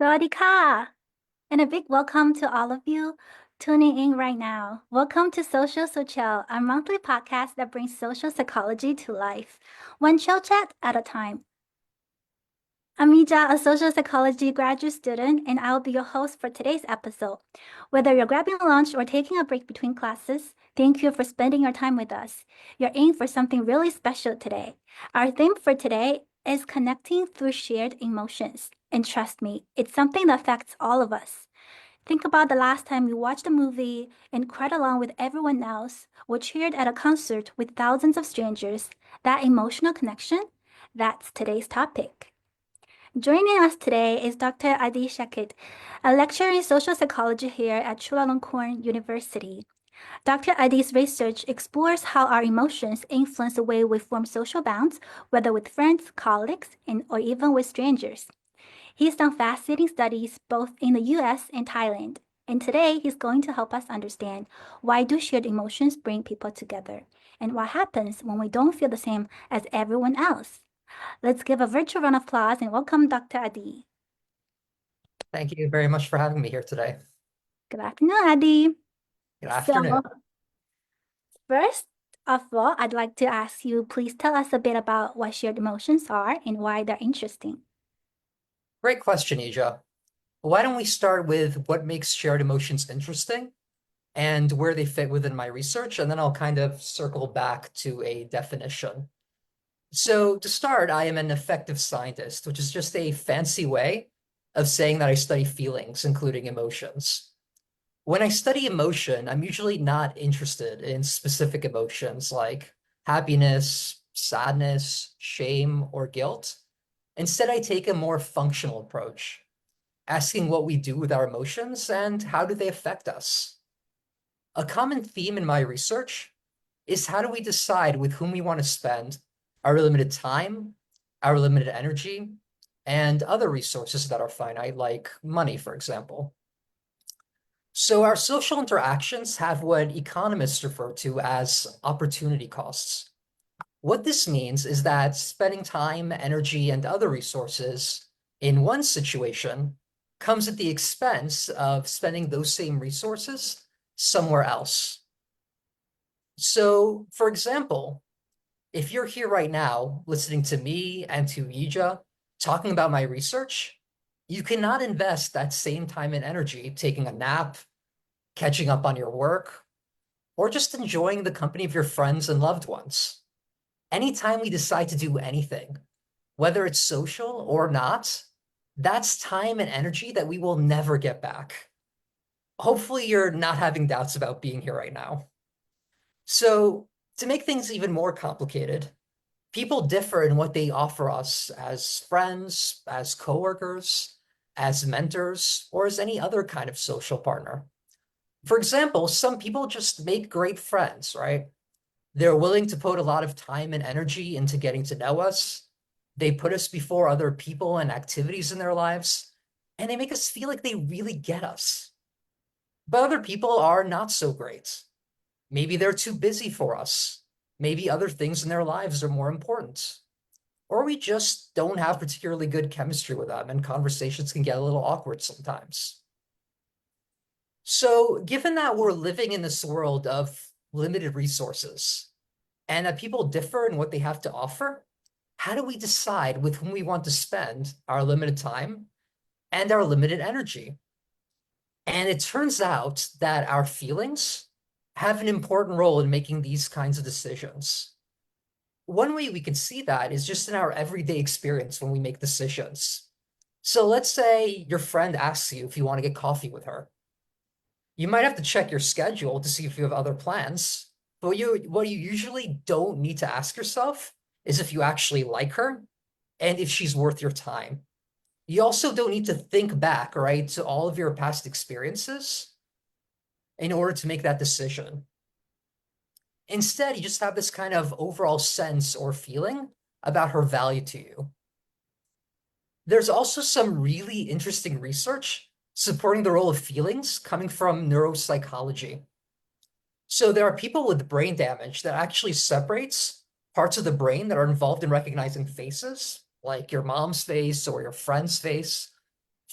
สวัสดีค่ะ and a big welcome to all of you tuning in right now. Welcome to Social Social, our monthly podcast that brings social psychology to life, one chill chat at a time. I'm Mija, a social psychology graduate student, and I'll be your host for today's episode. Whether you're grabbing lunch or taking a break between classes, thank you for spending your time with us. You're in for something really special today. Our theme for today is connecting through shared emotions. And trust me, it's something that affects all of us. Think about the last time you watched a movie and cried along with everyone else, or cheered at a concert with thousands of strangers. That emotional connection? That's today's topic. Joining us today is Dr. Adi Shakit, a lecturer in social psychology here at Chulalongkorn University. Dr. Adi's research explores how our emotions influence the way we form social bonds, whether with friends, colleagues, or even with strangers. He's done fascinating studies both in the US and Thailand, and today he's going to help us understand why do shared emotions bring people together, and what happens when we don't feel the same as everyone else. Let's give a virtual round of applause and welcome Dr. Adi. Thank you very much for having me here today. Good afternoon, Adi. Good So, afternoon. first of all, I'd like to ask you, please tell us a bit about what shared emotions are and why they're interesting. Great question, Ija. Why don't we start with what makes shared emotions interesting and where they fit within my research, and then I'll kind of circle back to a definition. So to start, I am an affective scientist, which is just a fancy way of saying that I study feelings, including emotions. When I study emotion, I'm usually not interested in specific emotions like happiness, sadness, shame, or guilt. Instead, I take a more functional approach, asking what we do with our emotions and how do they affect us. A common theme in my research is how do we decide with whom we want to spend our limited time, our limited energy, and other resources that are finite, like money, for example. So our social interactions have what economists refer to as opportunity costs. What this means is that spending time, energy, and other resources in one situation comes at the expense of spending those same resources somewhere else. So, for example, if you're here right now listening to me and to Yija talking about my research, you cannot invest that same time and energy taking a nap, catching up on your work, or just enjoying the company of your friends and loved ones. Anytime we decide to do anything, whether it's social or not, that's time and energy that we will never get back. Hopefully, you're not having doubts about being here right now. So, to make things even more complicated, people differ in what they offer us as friends, as coworkers, as mentors, or as any other kind of social partner. For example, some people just make great friends, right? They're willing to put a lot of time and energy into getting to know us. They put us before other people and activities in their lives, and they make us feel like they really get us. But other people are not so great. Maybe they're too busy for us. Maybe other things in their lives are more important. Or we just don't have particularly good chemistry with them, and conversations can get a little awkward sometimes. So, given that we're living in this world of limited resources, and that people differ in what they have to offer, how do we decide with whom we want to spend our limited time and our limited energy? And it turns out that our feelings have an important role in making these kinds of decisions. One way we can see that is just in our everyday experience when we make decisions. So let's say your friend asks you if you want to get coffee with her. You might have to check your schedule to see if you have other plans. But what you usually don't need to ask yourself is if you actually like her and if she's worth your time. You also don't need to think back, right, to all of your past experiences in order to make that decision. Instead, you just have this kind of overall sense or feeling about her value to you. There's also some really interesting research supporting the role of feelings coming from neuropsychology. So there are people with brain damage that actually separates parts of the brain that are involved in recognizing faces, like your mom's face or your friend's face,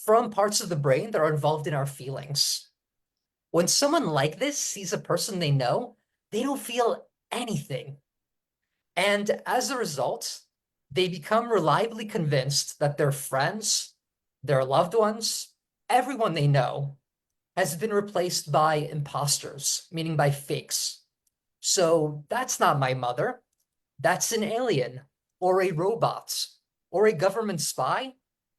from parts of the brain that are involved in our feelings. When someone like this sees a person they know, they don't feel anything. And as a result, they become reliably convinced that their friends, their loved ones, everyone they know has been replaced by imposters, meaning by fakes. So that's not my mother. That's an alien or a robot or a government spy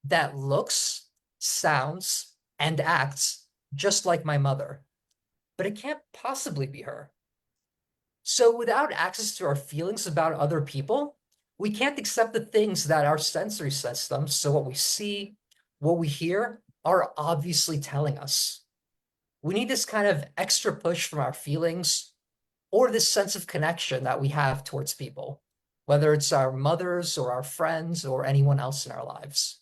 that looks, sounds, and acts just like my mother. But it can't possibly be her. So without access to our feelings about other people, we can't accept the things that our sensory systems, so what we see, what we hear, are obviously telling us. We need this kind of extra push from our feelings or this sense of connection that we have towards people, whether it's our mothers or our friends or anyone else in our lives.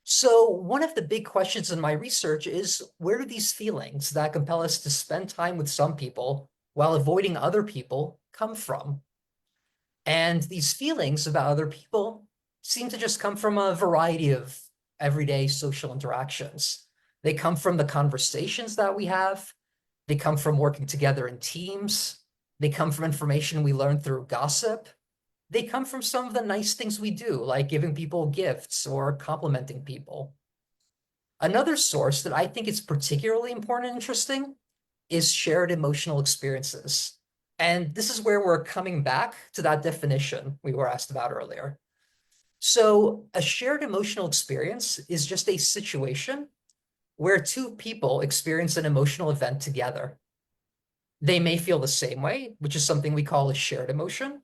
So one of the big questions in my research is, where do these feelings that compel us to spend time with some people while avoiding other people come from? And these feelings about other people seem to just come from a variety of everyday social interactions. They come from the conversations that we have. They come from working together in teams. They come from information we learn through gossip. They come from some of the nice things we do, like giving people gifts or complimenting people. Another source that I think is particularly important and interesting is shared emotional experiences. And this is where we're coming back to that definition we were asked about earlier. So, a shared emotional experience is just a situation where two people experience an emotional event together. They may feel the same way, which is something we call a shared emotion,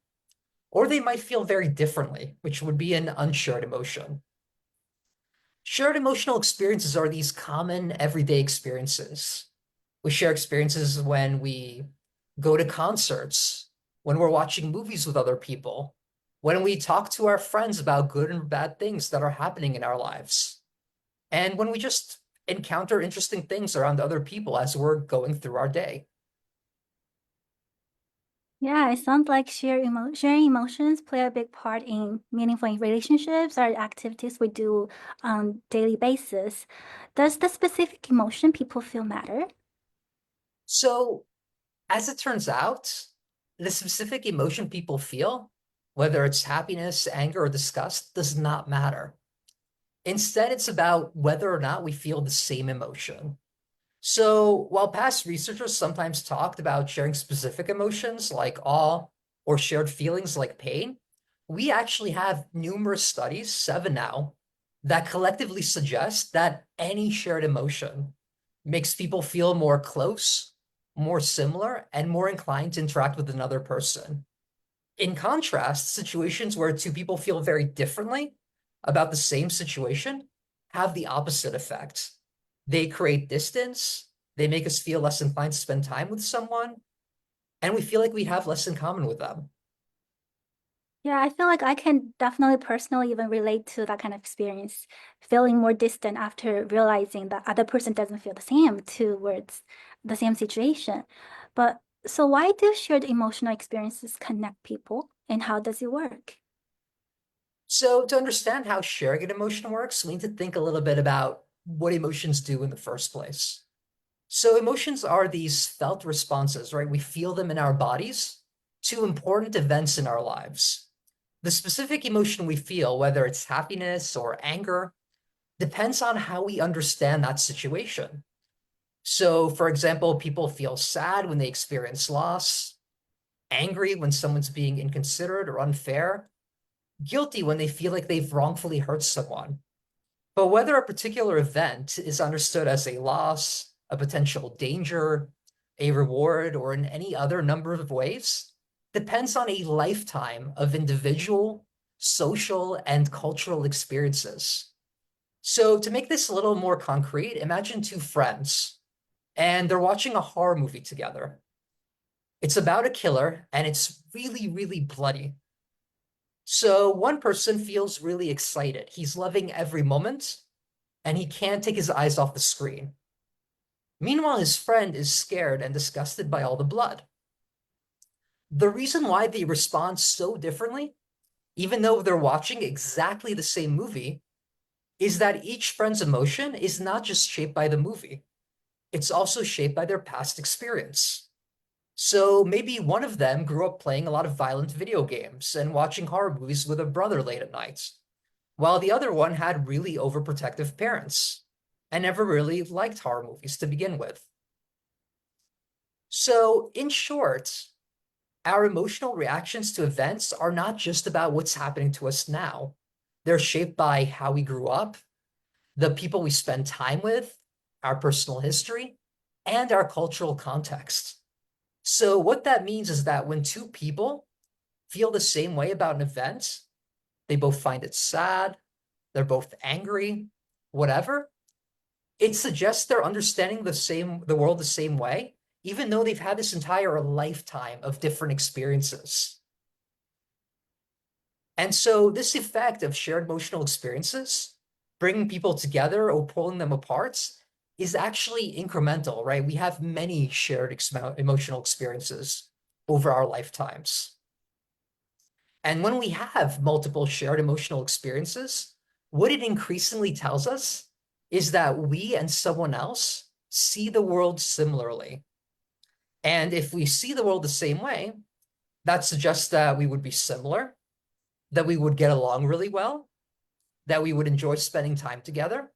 or they might feel very differently, which would be an unshared emotion. Shared emotional experiences are these common everyday experiences. We share experiences when we go to concerts, when we're watching movies with other people, when we talk to our friends about good and bad things that are happening in our lives, and when we just encounter interesting things around other people as we're going through our day. Yeah, it sounds like sharing emotions play a big part in meaningful relationships or activities we do on daily basis. Does the specific emotion people feel matter? So, as it turns out, the specific emotion people feel, whether it's happiness, anger, or disgust, does not matter. Instead, it's about whether or not we feel the same emotion. So, while past researchers sometimes talked about sharing specific emotions like awe or shared feelings like pain, we actually have numerous studies, 7 now, that collectively suggest that any shared emotion makes people feel more close, more similar, and more inclined to interact with another person. In contrast, situations where two people feel very differently about the same situation have the opposite effect. They create distance, they make us feel less inclined to spend time with someone, and we feel like we have less in common with them. Yeah, I feel like I can definitely personally even relate to that kind of experience, feeling more distant after realizing that other person doesn't feel the same towards the same situation. But so why do shared emotional experiences connect people and how does it work? So, to understand how sharing an emotion works, we need to think a little bit about what emotions do in the first place. So, emotions are these felt responses, right? We feel them in our bodies to important events in our lives. The specific emotion we feel, whether it's happiness or anger, depends on how we understand that situation. So, for example, people feel sad when they experience loss, angry when someone's being inconsiderate or unfair, guilty when they feel like they've wrongfully hurt someone. But whether a particular event is understood as a loss, a potential danger, a reward, or in any other number of ways depends on a lifetime of individual, social, and cultural experiences. So, to make this a little more concrete, imagine two friends and they're watching a horror movie together. It's about a killer and it's really, really bloody. So, one person feels really excited. He's loving every moment and he can't take his eyes off the screen. Meanwhile, his friend is scared and disgusted by all the blood. The reason why they respond so differently, even though they're watching exactly the same movie, is that each friend's emotion is not just shaped by the movie, it's also shaped by their past experience. So maybe one of them grew up playing a lot of violent video games and watching horror movies with a brother late at night, while the other one had really overprotective parents and never really liked horror movies to begin with. So, in short, our emotional reactions to events are not just about what's happening to us now. They're shaped by how we grew up, the people we spend time with, our personal history, and our cultural context. So, what that means is that when two people feel the same way about an event, they both find it sad, they're both angry, whatever, it suggests they're understanding the world the same way, even though they've had this entire lifetime of different experiences. And so this effect of shared emotional experiences, bringing people together or pulling them apart, is actually incremental, right? We have many shared emotional experiences over our lifetimes. And when we have multiple shared emotional experiences, what it increasingly tells us is that we and someone else see the world similarly. And if we see the world the same way, that suggests that we would be similar, that we would get along really well, that we would enjoy spending time together,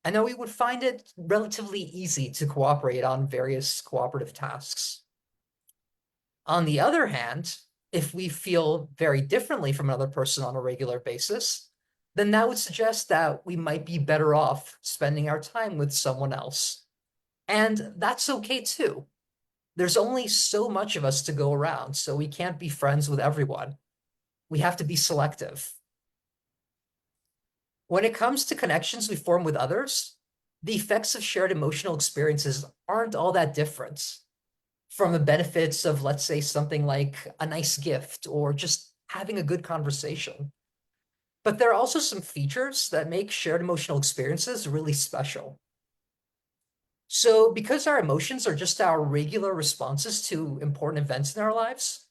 and that we would find it relatively easy to cooperate on various cooperative tasks. On the other hand, if we feel very differently from another person on a regular basis, then that would suggest that we might be better off spending our time with someone else. And that's okay too. There's only so much of us to go around, so we can't be friends with everyone. We have to be selective. When it comes to connections we form with others, the effects of shared emotional experiences aren't all that different from the benefits of, let's say, something like a nice gift or just having a good conversation. But there are also some features that make shared emotional experiences really special. So, because our emotions are just our regular responses to important events in our lives,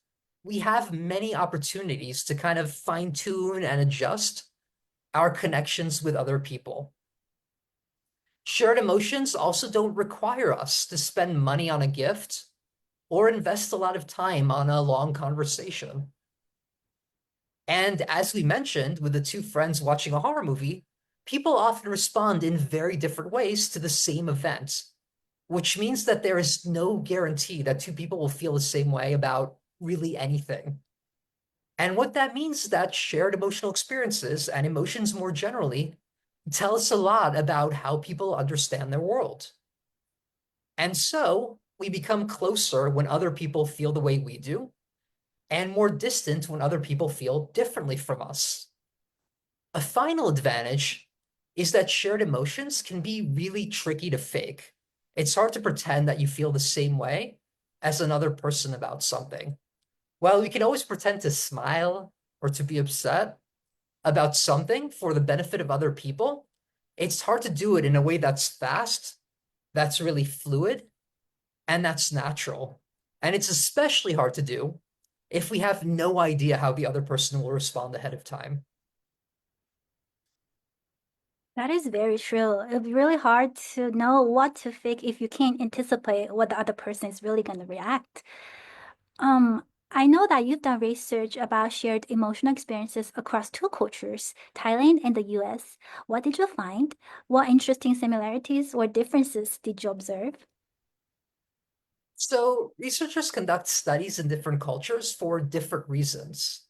we have many opportunities to kind of fine tune and adjust our connections with other people. Shared emotions also don't require us to spend money on a gift or invest a lot of time on a long conversation. And as we mentioned with the two friends watching a horror movie, people often respond in very different ways to the same event, which means that there is no guarantee that two people will feel the same way about really anything. And what that means is that shared emotional experiences and emotions more generally tell us a lot about how people understand their world. And so we become closer when other people feel the way we do, and more distant when other people feel differently from us. A final advantage is that shared emotions can be really tricky to fake. It's hard to pretend that you feel the same way as another person about something. While we can always pretend to smile or to be upset about something for the benefit of other people, it's hard to do it in a way that's fast, that's really fluid, and that's natural. And it's especially hard to do if we have no idea how the other person will respond ahead of time. That is very true. It'll be really hard to know what to fake if you can't anticipate what the other person is really going to react. I know that you've done research about shared emotional experiences across two cultures, Thailand and the US. What did you find? What interesting similarities or differences did you observe? So, researchers conduct studies in different cultures for different reasons.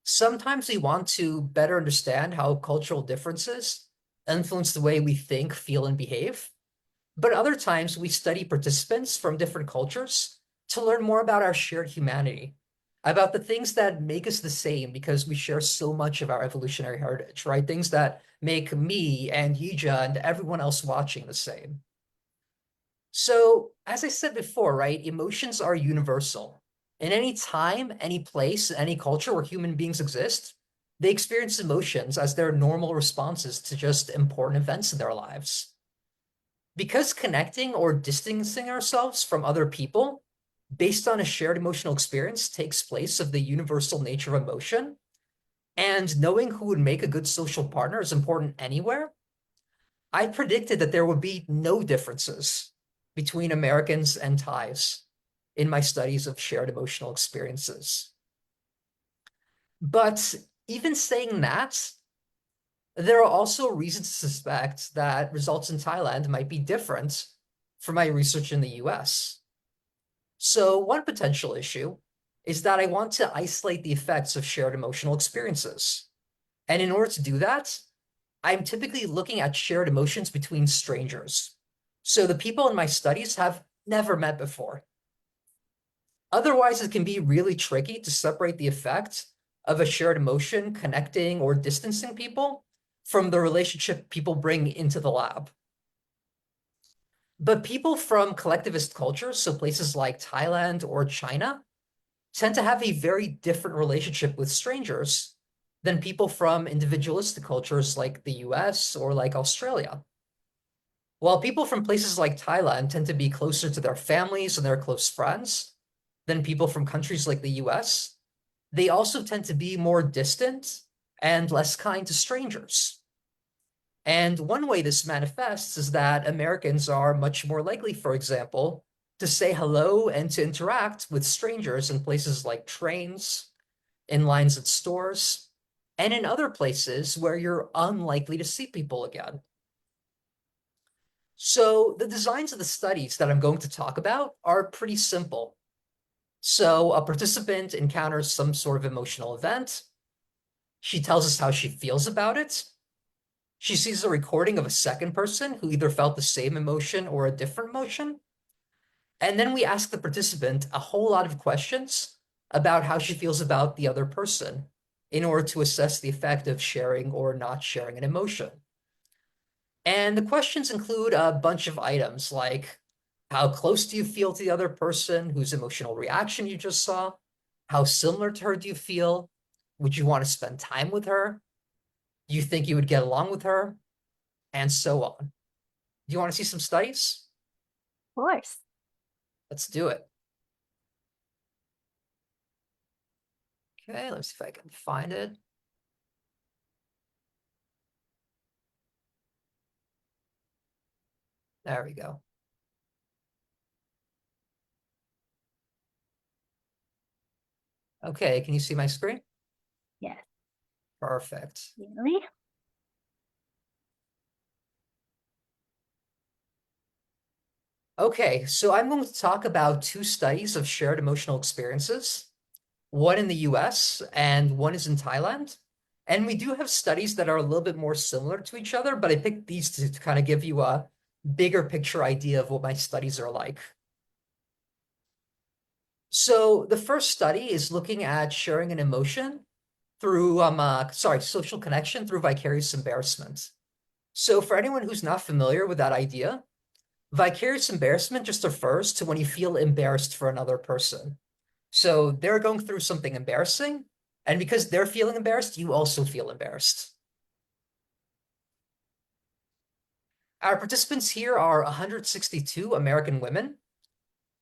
Sometimes we want to better understand how cultural differences influence the way we think, feel, and behave. But other times we study participants from different cultures to learn more about our shared humanity, about the things that make us the same because we share so much of our evolutionary heritage, right? Things that make me and Yija and everyone else watching the same. So, as I said before, right, emotions are universal. In any time, any place, any culture where human beings exist, they experience emotions as their normal responses to just important events in their lives. Because connecting or distancing ourselves from other people based on a shared emotional experience takes place of the universal nature of emotion, and knowing who would make a good social partner is important anywhere, I predicted that there would be no differences between Americans and Thais in my studies of shared emotional experiences. But even saying that, there are also reasons to suspect that results in Thailand might be different from my research in the US. So one potential issue is that I want to isolate the effects of shared emotional experiences. And in order to do that, I'm typically looking at shared emotions between strangers. So the people in my studies have never met before. Otherwise, it can be really tricky to separate the effect of a shared emotion connecting or distancing people from the relationship people bring into the lab. But people from collectivist cultures, so places like Thailand or China, tend to have a very different relationship with strangers than people from individualistic cultures like the US or like Australia. While people from places like Thailand tend to be closer to their families and their close friends than people from countries like the US, they also tend to be more distant and less kind to strangers. And one way this manifests is that Americans are much more likely, for example, to say hello and to interact with strangers in places like trains, in lines at stores, and in other places where you're unlikely to see people again. So the designs of the studies that I'm going to talk about are pretty simple. So a participant encounters some sort of emotional event. She tells us how she feels about it. She sees a recording of a second person who either felt the same emotion or a different emotion. And then we ask the participant a whole lot of questions about how she feels about the other person in order to assess the effect of sharing or not sharing an emotion. And the questions include a bunch of items like how close do you feel to the other person whose emotional reaction you just saw? How similar to her do you feel? Would you want to spend time with her? Do you think you would get along with her? And so on. Do you want to see some studies? Of course. Let's do it. Okay, let's see if I can find it. There we go. Okay, can you see my screen? Yes. Perfect. Really? Okay, so I'm going to talk about two studies of shared emotional experiences, one in the US and one is in Thailand. And we do have studies that are a little bit more similar to each other, but I picked these to kind of give you a bigger picture idea of what my studies are like. So the first study is looking at sharing an emotion through social connection through vicarious embarrassment. So for anyone who's not familiar with that idea, vicarious embarrassment just refers to when you feel embarrassed for another person. So they're going through something embarrassing, and because they're feeling embarrassed, you also feel embarrassed. Our participants here are 162 American women.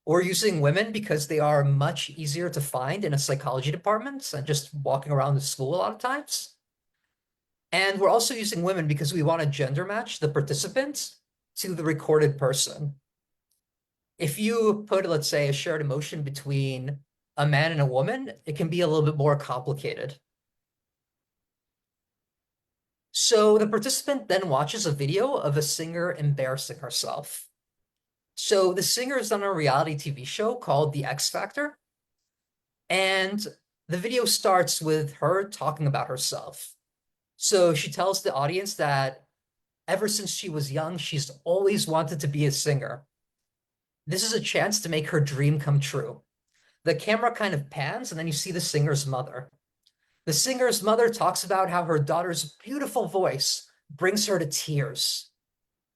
We're using women because they are much easier to find in a psychology department and just walking around the school a lot of times. And we're also using women because we want to gender match the participant to the recorded person. If you put, let's say, a shared emotion between a man and a woman, it can be a little bit more complicated. So the participant then watches a video of a singer embarrassing herself. So the singer is on a reality TV show called The X Factor, and the video starts with her talking about herself. So she tells the audience that ever since she was young, she's always wanted to be a singer. This is a chance to make her dream come true. The camera kind of pans, and then you see the singer's mother. The singer's mother talks about how her daughter's beautiful voice brings her to tears.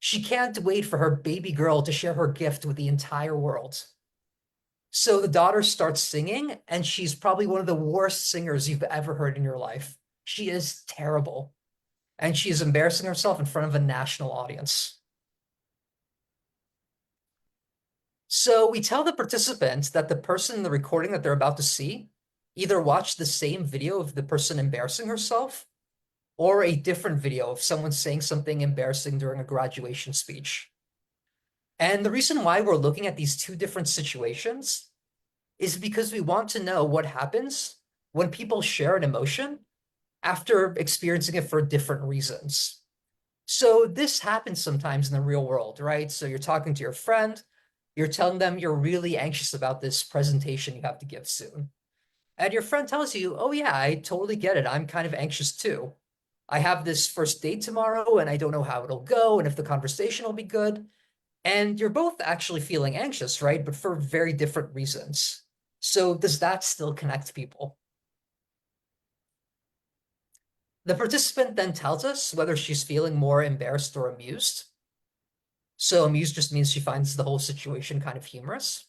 She can't wait for her baby girl to share her gift with the entire world. So the daughter starts singing, and she's probably one of the worst singers you've ever heard in your life. She is terrible, and she is embarrassing herself in front of a national audience. So we tell the participants that the person in the recording that they're about to see either watched the same video of the person embarrassing herself, or a different video of someone saying something embarrassing during a graduation speech. And the reason why we're looking at these two different situations is because we want to know what happens when people share an emotion after experiencing it for different reasons. So this happens sometimes in the real world, right? So you're talking to your friend, you're telling them you're really anxious about this presentation you have to give soon. And your friend tells you, oh yeah, I totally get it. I'm kind of anxious too. I have this first date tomorrow and I don't know how it'll go and if the conversation will be good. And you're both actually feeling anxious, right? But for very different reasons. So does that still connect people? The participant then tells us whether she's feeling more embarrassed or amused. So amused just means she finds the whole situation kind of humorous.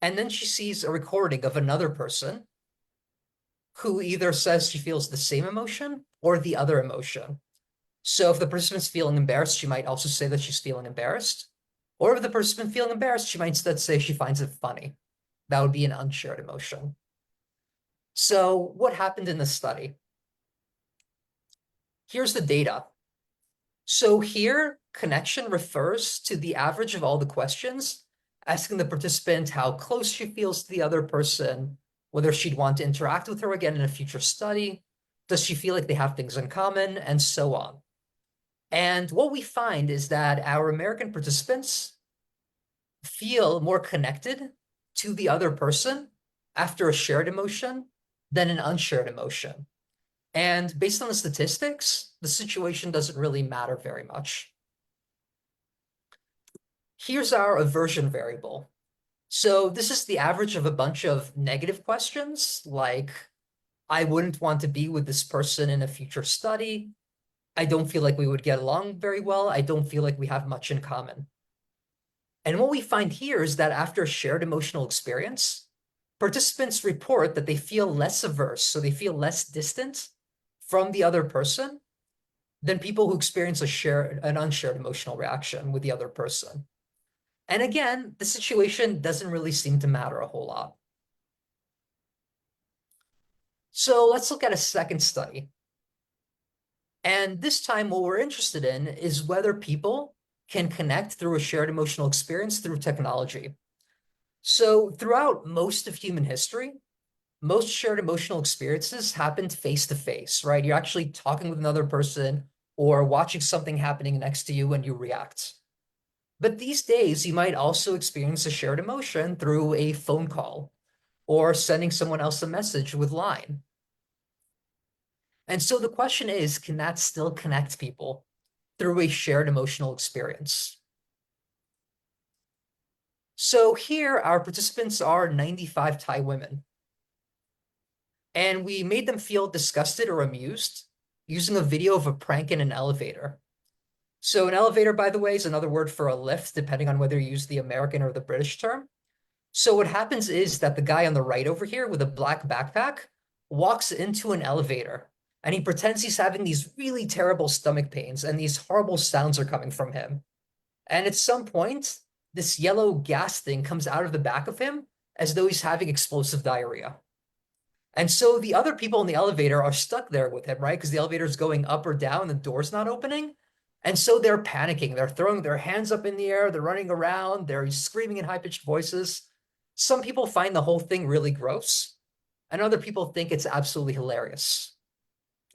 And then she sees a recording of another person who either says she feels the same emotion or the other emotion. So if the participant's feeling embarrassed, she might also say that she's feeling embarrassed. Or if the participant feeling embarrassed, she might instead say she finds it funny. That would be an unshared emotion. So what happened in this study? Here's the data. So here, connection refers to the average of all the questions, asking the participant how close she feels to the other person, whether she'd want to interact with her again in a future study, does she feel like they have things in common, and so on. And what we find is that our American participants feel more connected to the other person after a shared emotion than an unshared emotion. And based on the statistics, the situation doesn't really matter very much. Here's our aversion variable. So this is the average of a bunch of negative questions, like, I wouldn't want to be with this person in a future study. I don't feel like we would get along very well. I don't feel like we have much in common. And what we find here is that after a shared emotional experience, participants report that they feel less averse, so they feel less distant from the other person than people who experience an unshared emotional reaction with the other person. And again, the situation doesn't really seem to matter a whole lot. So let's look at a second study. And this time, what we're interested in is whether people can connect through a shared emotional experience through technology. So throughout most of human history, most shared emotional experiences happened face to face, right? You're actually talking with another person or watching something happening next to you and you react. But these days, you might also experience a shared emotion through a phone call or sending someone else a message with Line. And so the question is, can that still connect people through a shared emotional experience? So here, our participants are 95 Thai women. And we made them feel disgusted or amused using a video of a prank in an elevator. So an elevator, by the way, is another word for a lift, depending on whether you use the American or the British term. So what happens is that the guy on the right over here with a black backpack walks into an elevator and he pretends he's having these really terrible stomach pains and these horrible sounds are coming from him. And at some point, this yellow gas thing comes out of the back of him as though he's having explosive diarrhea. And so the other people in the elevator are stuck there with him, right? Because the elevator is going up or down, the door's not opening. And so they're panicking. They're throwing their hands up in the air. They're running around. They're screaming in high-pitched voices. Some people find the whole thing really gross, and other people think it's absolutely hilarious.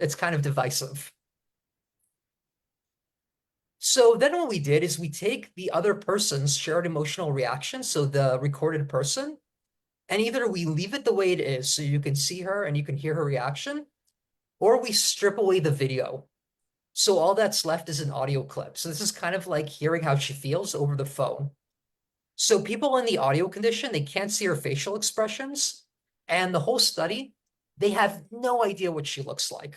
It's kind of divisive. So then what we did is we take the other person's shared emotional reaction, so the recorded person, and either we leave it the way it is so you can see her and you can hear her reaction, or we strip away the video. So all that's left is an audio clip. So this is kind of like hearing how she feels over the phone. So people in the audio condition, they can't see her facial expressions. And the whole study, they have no idea what she looks like.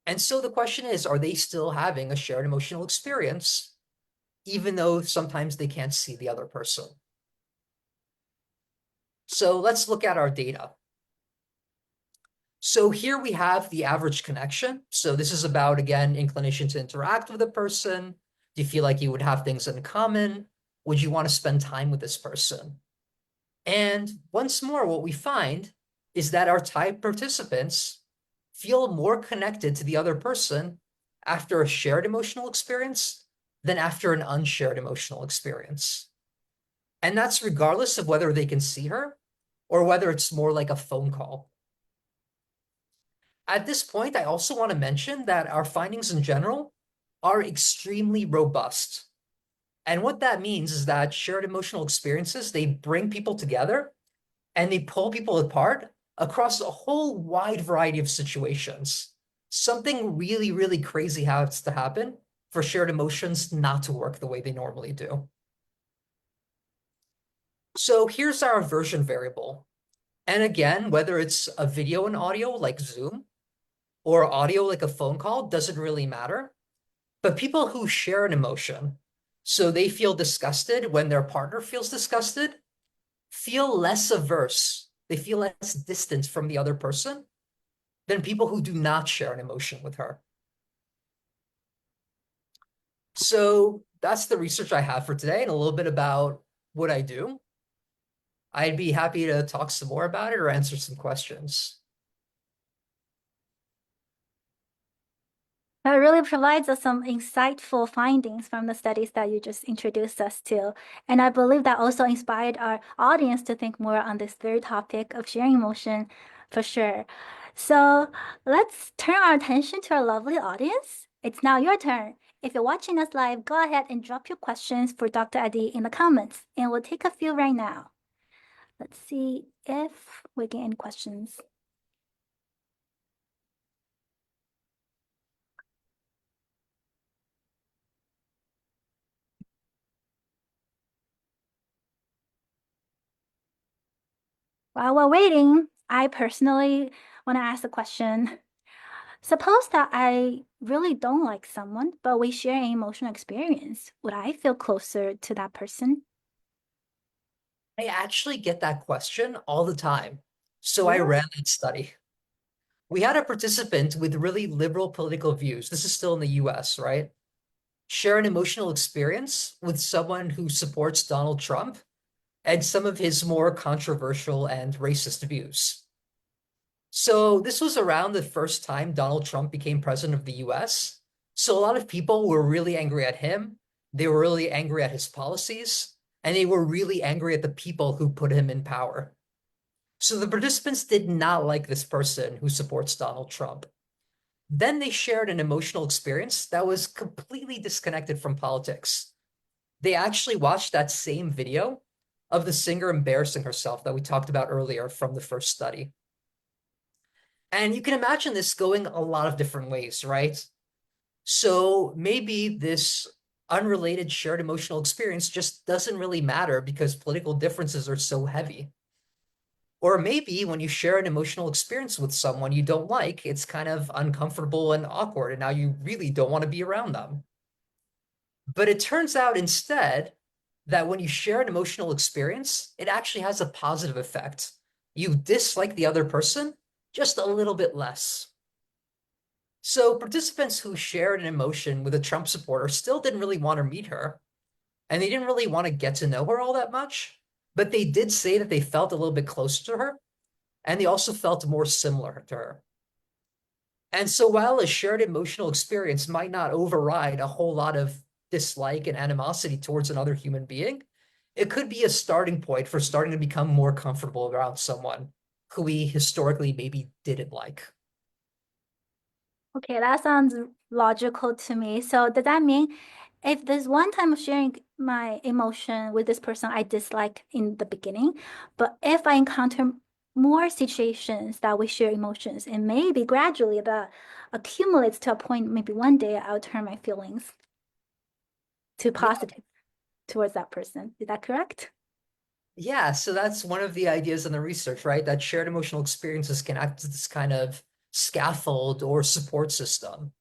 And so the question is, are they still having a shared emotional experience, even though sometimes they can't see the other person? So let's look at our data. So here we have the average connection. So this is about, again, inclination to interact with a person. Do you feel like you would have things in common? Would you want to spend time with this person? And once more, what we find is that our type participants feel more connected to the other person after a shared emotional experience than after an unshared emotional experience. And that's regardless of whether they can see her or whether it's more like a phone call. At this point, I also want to mention that our findings in general are extremely robust. And what that means is that shared emotional experiences, they bring people together and they pull people apart across a whole wide variety of situations. Something really, really crazy has to happen for shared emotions not to work the way they normally do. So here's our aversion variable. And again, whether it's a video and audio like Zoom or audio like a phone call, doesn't really matter. But people who share an emotion, so they feel disgusted when their partner feels disgusted, feel less averse. They feel less distant from the other person than people who do not share an emotion with her. So that's the research I have for today and a little bit about what I do. I'd be happy to talk some more about it or answer some questions. That really provides us some insightful findings from the studies that you just introduced us to. And I believe that also inspired our audience to think more on this very topic of sharing emotion for sure. So let's turn our attention to our lovely audience. It's now your turn. If you're watching us live, go ahead and drop your questions for Dr. Adi in the comments, and we'll take a few right now. Let's see if we get any questions. While we're waiting, I personally want to ask a question. Suppose that I really don't like someone, but we share an emotional experience. Would I feel closer to that person? I actually get that question all the time. So I Really? ran that study. We had a participant with really liberal political views. This is still in the US, right? Share an emotional experience with someone who supports Donald Trump and some of his more controversial and racist views. So this was around the first time Donald Trump became president of the US. So a lot of people were really angry at him. They were really angry at his policies, and they were really angry at the people who put him in power. So the participants did not like this person who supports Donald Trump. Then they shared an emotional experience that was completely disconnected from politics. They actually watched that same video of the singer embarrassing herself that we talked about earlier from the first study. And you can imagine this going a lot of different ways, right? So maybe this unrelated shared emotional experience just doesn't really matter because political differences are so heavy. Or maybe when you share an emotional experience with someone you don't like, it's kind of uncomfortable and awkward, and now you really don't want to be around them. But it turns out instead that when you share an emotional experience, it actually has a positive effect. You dislike the other person just a little bit less. So participants who shared an emotion with a Trump supporter still didn't really want to meet her, and they didn't really want to get to know her all that much, but they did say that they felt a little bit closer to her, and they also felt more similar to her. And so while a shared emotional experience might not override a whole lot of dislike and animosity towards another human being, it could be a starting point for starting to become more comfortable around someone who we historically maybe didn't like. Okay, that sounds logical to me. So does that mean if there's one time of sharing my emotion with this person I dislike in the beginning, but if I encounter more situations that we share emotions, and maybe gradually that accumulates to a point, maybe one day I'll turn my feelings to Yeah, positive towards that person. Is that correct? yeah. So that's one of the ideas in the research, right? That shared emotional experiences can act as this kind of scaffold or support system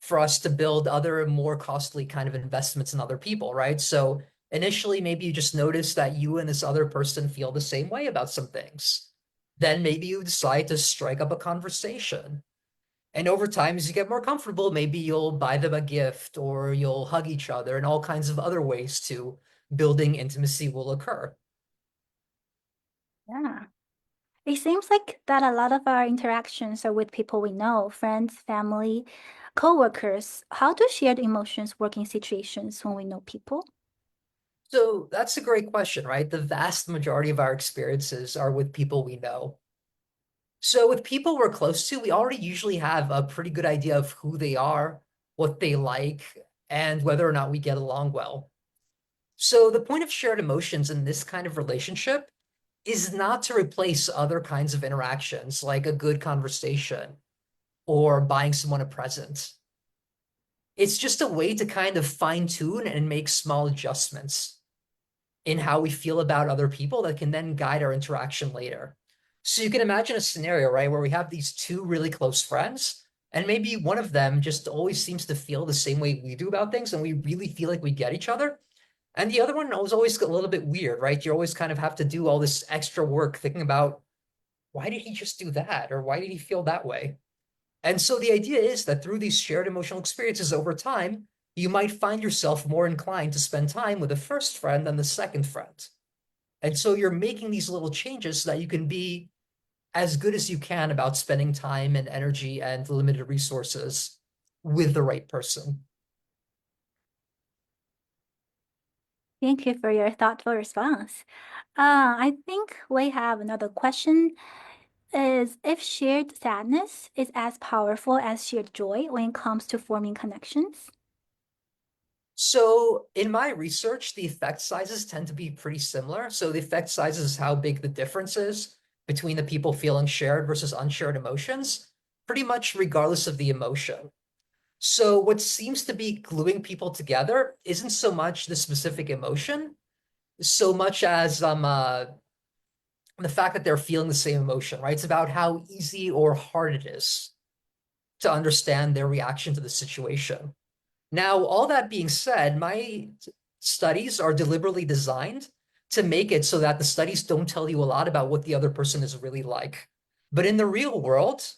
for us to build other more costly kind of investments in other people, right? So initially, maybe you just notice that you and this other person feel the same way about some things. Then maybe you decide to strike up a conversation. And over time, as you get more comfortable, maybe you'll buy them a gift or you'll hug each other, and all kinds of other ways to building intimacy will occur. Yeah. It seems like that a lot of our interactions are with people we know, friends, family, coworkers. How do shared emotions work in situations when we know people? So that's a great question, right? The vast majority of our experiences are with people we know. So with people we're close to, we already usually have a pretty good idea of who they are, what they like, and whether or not we get along well. So the point of shared emotions in this kind of relationship is not to replace other kinds of interactions, like a good conversation or buying someone a present. It's just a way to kind of fine tune and make small adjustments in how we feel about other people that can then guide our interaction later. So you can imagine a scenario, right, where we have these two really close friends, and maybe one of them just always seems to feel the same way we do about things, and we really feel like we get each other. And the other one was always a little bit weird, right? You always kind of have to do all this extra work thinking about why did he just do that? Or why did he feel that way? And so the idea is that through these shared emotional experiences over time, you might find yourself more inclined to spend time with the first friend than the second friend. And so you're making these little changes so that you can be as good as you can about spending time and energy and limited resources with the right person. Thank you for your thoughtful response. I think we have another question is if shared sadness is as powerful as shared joy when it comes to forming connections? So in my research, the effect sizes tend to be pretty similar. So the effect size is how big the difference is between the people feeling shared versus unshared emotions, pretty much regardless of the emotion. So what seems to be gluing people together isn't so much the specific emotion, so much as the fact that they're feeling the same emotion, right? It's about how easy or hard it is to understand their reaction to the situation. Now, all that being said, my studies are deliberately designed to make it so that the studies don't tell you a lot about what the other person is really like. But in the real world,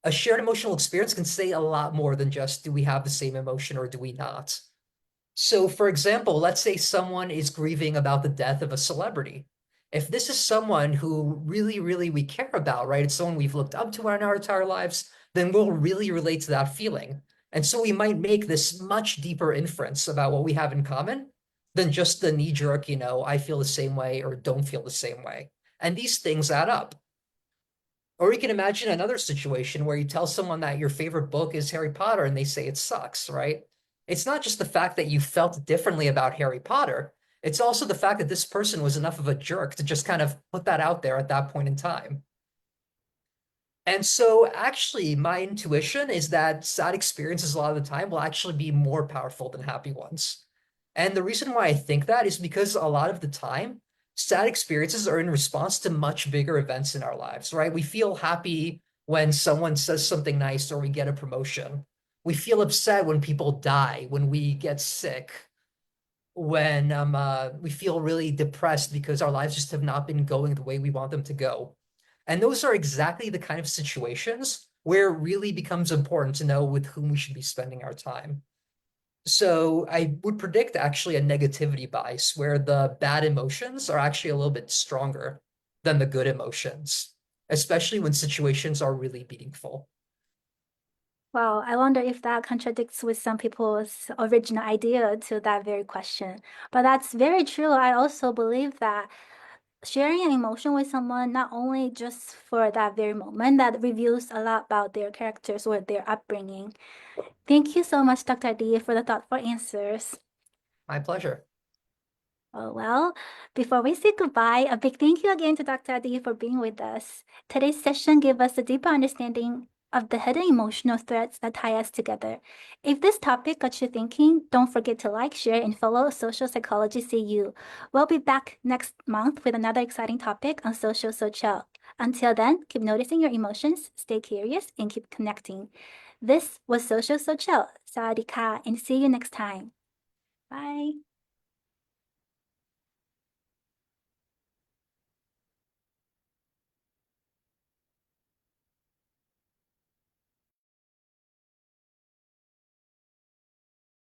a shared emotional experience can say a lot more than just do we have the same emotion or do we not? So, for example, let's say someone is grieving about the death of a celebrity. If this is someone who really, really we care about, right? It's someone we've looked up to in our entire lives, then we'll really relate to that feeling. And so we might make this much deeper inference about what we have in common than just the knee-jerk, I feel the same way or don't feel the same way. And these things add up. Or you can imagine another situation where you tell someone that your favorite book is Harry Potter and they say it sucks, right? It's not just the fact that you felt differently about Harry Potter, it's also the fact that this person was enough of a jerk to just kind of put that out there at that point in time. And so, actually, my intuition is that sad experiences a lot of the time will actually be more powerful than happy ones. And the reason why I think that is because a lot of the time, sad experiences are in response to much bigger events in our lives, right? We feel happy when someone says something nice or we get a promotion. We feel upset when people die, when we get sick, when we feel really depressed because our lives just have not been going the way we want them to go. And those are exactly the kind of situations where it really becomes important to know with whom we should be spending our time. So I would predict actually a negativity bias where the bad emotions are actually a little bit stronger than the good emotions, especially when situations are really meaningful. Well, I wonder if that contradicts with some people's original idea to that very question. But that's very true. I also believe that sharing an emotion with someone, not only just for that very moment, that reveals a lot about their characters or their upbringing. Thank you so much, Dr. D, for the thoughtful answers. My pleasure. Oh, well, before we say goodbye, a big thank you again to Dr. Adi for being with us. Today's session gave us a deeper understanding of the hidden emotional threads that tie us together. If this topic got you thinking, don't forget to like, share, and follow Social Psychology CU. We'll be back next month with another exciting topic on social social. Until then, keep noticing your emotions, stay curious, and keep connecting. This was Social Social. Sawadee ka, and see you next time. Bye.